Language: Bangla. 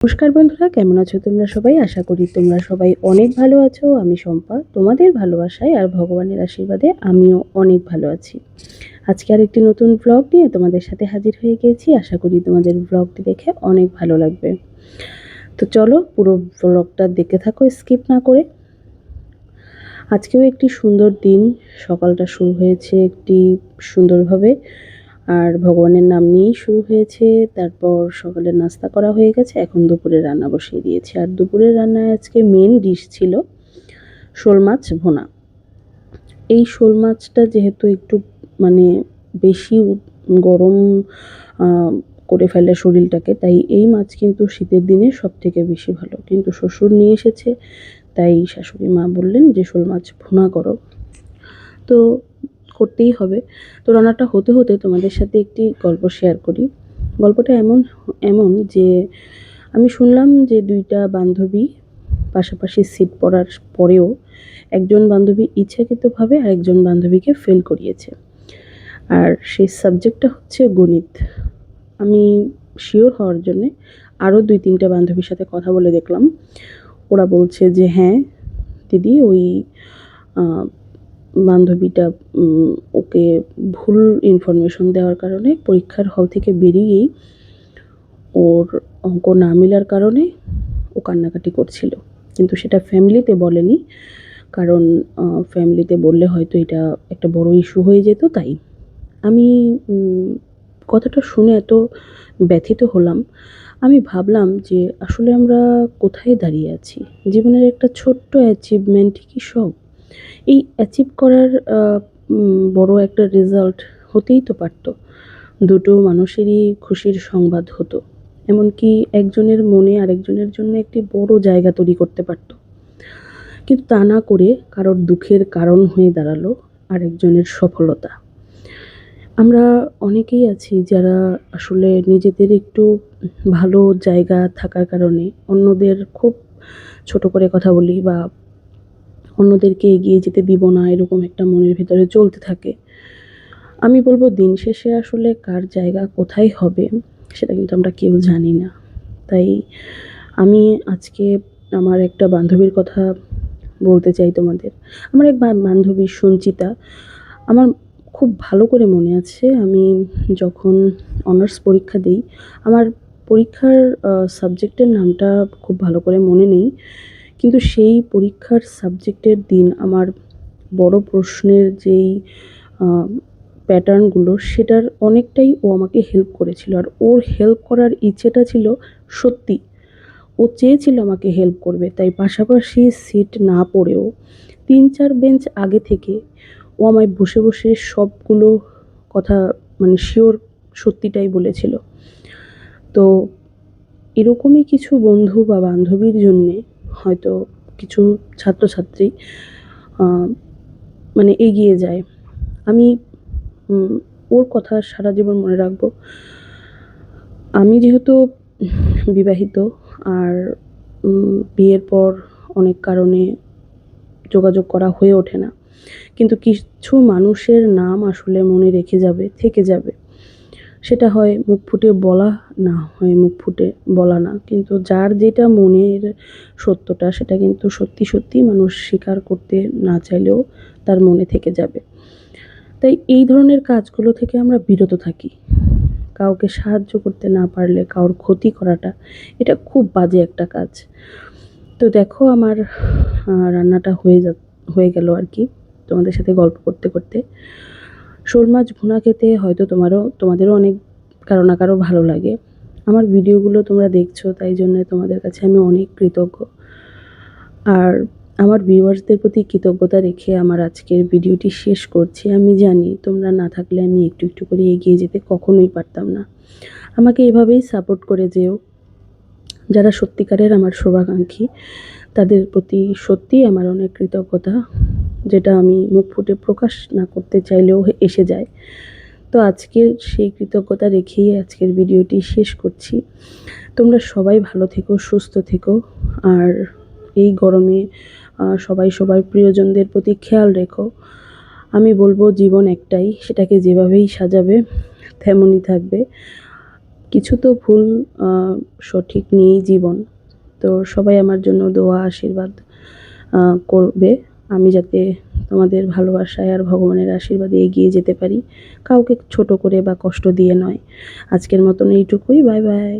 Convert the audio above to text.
নমস্কার বন্ধুরা, কেমন আছো তোমরা সবাই? আশা করি তোমরা সবাই অনেক ভালো আছো। আমি শম্পা, তোমাদের ভালোবাসায় আর ভগবানের আশীর্বাদে আমিও অনেক ভালো আছি। আজকে আর একটি নতুন ব্লগ নিয়ে তোমাদের সাথে হাজির হয়ে গিয়েছি। আশা করি তোমাদের ব্লগটি দেখে অনেক ভালো লাগবে। তো চলো পুরো ব্লগটা দেখতে থাকো স্কিপ না করে। আজকেও একটি সুন্দর দিন, সকালটা শুরু হয়েছে একটি সুন্দরভাবে, আর ভগবানের নাম নিয়েই শুরু হয়েছে। তারপর সকালের নাস্তা করা হয়ে গেছে, এখন দুপুরের রান্না বসিয়ে দিয়েছি। আর দুপুরের রান্নায় আজকে মেন ডিশ ছিল শোল মাছ ভুনা। এই শোল মাছটা যেহেতু একটু মানে বেশি গরম করে ফেলে শরীরটাকে, তাই এই মাছ কিন্তু শীতের দিনে সব থেকে বেশি ভালো। কিন্তু শ্বশুর নিয়ে এসেছে, তাই শাশুড়ি মা বললেন যে শোল মাছ ভুনা করো, তো করতেই হবে। তো রান্নাটা হতে হতে তোমাদের সাথে একটি গল্প শেয়ার করি। গল্পটা এমন এমন যে আমি শুনলাম যে দুইটা বান্ধবী পাশাপাশি সিট পড়ার পরেও একজন বান্ধবী ইচ্ছাকৃতভাবে আরেকজন বান্ধবীকে ফেল করিয়েছে। আর সেই সাবজেক্টটা হচ্ছে গণিত। আমি শিওর হওয়ার জন্যে আরও 2-3টা বান্ধবীর সাথে কথা বলে দেখলাম। ওরা বলছে যে হ্যাঁ দিদি, ওই বান্ধবীটা ওকে ভুল ইনফরমেশন দেওয়ার কারণে পরীক্ষার হল থেকে বেরিয়েই ওর অঙ্ক না মেলার কারণে ও কান্নাকাটি করছিল। কিন্তু সেটা ফ্যামিলিতে বলেনি, কারণ ফ্যামিলিতে বললে হয়তো এটা একটা বড় ইস্যু হয়ে যেত। তাই আমি কথাটা শুনে এত ব্যথিত হলাম। আমি ভাবলাম যে আসলে আমরা কোথায় দাঁড়িয়ে আছি? জীবনের একটা ছোট্ট অ্যাচিভমেন্টই কি সব? এই অ্যাচিভ করার বড় একটা রেজাল্ট হতেই তো পারত। দুটো মানুষেরই খুশির সংবাদ হতো। এমনকি একজনের মনে আরেকজনের জন্য একটি বড় জায়গা তৈরি করতে পারত। কিন্তু তা না করে কারোর দুঃখের কারণ হয়ে দাঁড়ালো আরেকজনের সফলতা। আমরা অনেকেই আছি যারা আসলে নিজেদের একটু ভালো জায়গা থাকার কারণে অন্যদের খুব ছোট করে কথা বলি, বা অন্যদেরকে এগিয়ে যেতে দিব না, এরকম একটা মনের ভিতরে চলতে থাকে। আমি বলব দিন শেষে আসলে কার জায়গা কোথায় হবে সেটা কিন্তু আমরা কেউ জানি না। তাই আমি আজকে আমার একটা বান্ধবীর কথা বলতে চাই তোমাদের। আমার এক বান্ধবী সঞ্চিতা। আমার খুব ভালো করে মনে আছে, আমি যখন অনার্স পরীক্ষা দিই, আমার পরীক্ষার সাবজেক্টের নামটা খুব ভালো করে মনে নেই। কিন্তু সেই পরীক্ষার সাবজেক্টের দিন আমার বড় প্রশ্নের যেই প্যাটার্নগুলো, সেটার অনেকটাই ও আমাকে হেল্প করেছিল। আর ওর হেল্প করার ইচ্ছেটা ছিল সত্যি। ও চেয়েছিল আমাকে হেল্প করবে, তাই পাশাপাশি সিট না পড়েও 3-4 বেঞ্চ আগে থেকে ও আমায় বসে বসে সবগুলো কথা মানে শিওর সত্যিটাই বলেছিল। তো এরকমই কিছু বন্ধু বা বান্ধবীর জন্যে হয়তো কিছু ছাত্রছাত্রী মানে এগিয়ে যায়। আমি ওর কথা সারা জীবন মনে রাখবো। আমি যেহেতু বিবাহিত, আর বিয়ের পর অনেক কারণে যোগাযোগ করা হয়ে ওঠে না। কিন্তু কিছু মানুষের নাম আসলে মনে রেখে যাবে, থেকে যাবে। সেটা হয় মুখ ফুটে বলা, না হয় মুখ ফুটে বলা না। কিন্তু যার যেটা মনের সত্যটা, সেটা কিন্তু সত্যি সত্যিই মানুষ স্বীকার করতে না চাইলেও তার মনে থেকে যাবে। তাই এই ধরনের কাজগুলো থেকে আমরা বিরত থাকি। কাউকে সাহায্য করতে না পারলে কারোর ক্ষতি করাটা, এটা খুব বাজে একটা কাজ। তো দেখো আমার রান্নাটা হয়ে গেল আর কি, তোমাদের সাথে গল্প করতে করতে। শোল মাছ ভুনা খেতে হয়তো তোমাদেরও অনেক কারো না কারো ভালো লাগে। আমার ভিডিওগুলো তোমরা দেখছো, তাই জন্য তোমাদের কাছে আমি অনেক কৃতজ্ঞ। আর আমার ভিউয়ার্সদের প্রতি কৃতজ্ঞতা রেখে আমার আজকের ভিডিওটি শেষ করছি। আমি জানি তোমরা না থাকলে আমি একটু একটু করে এগিয়ে যেতে কখনোই পারতাম না। আমাকে এভাবেই সাপোর্ট করে যেও। যারা সত্যিকারের আমার শুভাকাঙ্ক্ষী, তাদের প্রতি সত্যিই আমার অনেক কৃতজ্ঞতা, যেটা আমি মুখ ফুটে প্রকাশ না করতে চাইলেও এসে যায়। তো আজকের সেই কৃতজ্ঞতা রেখেই আজকের ভিডিওটি শেষ করছি। তোমরা সবাই ভালো থেকো, সুস্থ থেকো। আর এই গরমে সবাই সবার প্রিয়জনদের প্রতি খেয়াল রেখো। আমি বলবো জীবন একটাই, সেটাকে যেভাবেই সাজাবে তেমনই থাকবে। কিছু তো ভুল সঠিক নিয়েই জীবন। তো সবাই আমার জন্য দোয়া আশীর্বাদ করবে। আমি যাতে তোমাদের ভালোবাসায় আর ভগবানের আশীর্বাদে এগিয়ে যেতে পারি। কাউকে ছোট করে বা কষ্ট দিয়ে নয়। আজকের মতন এইটুকুই। Bye bye.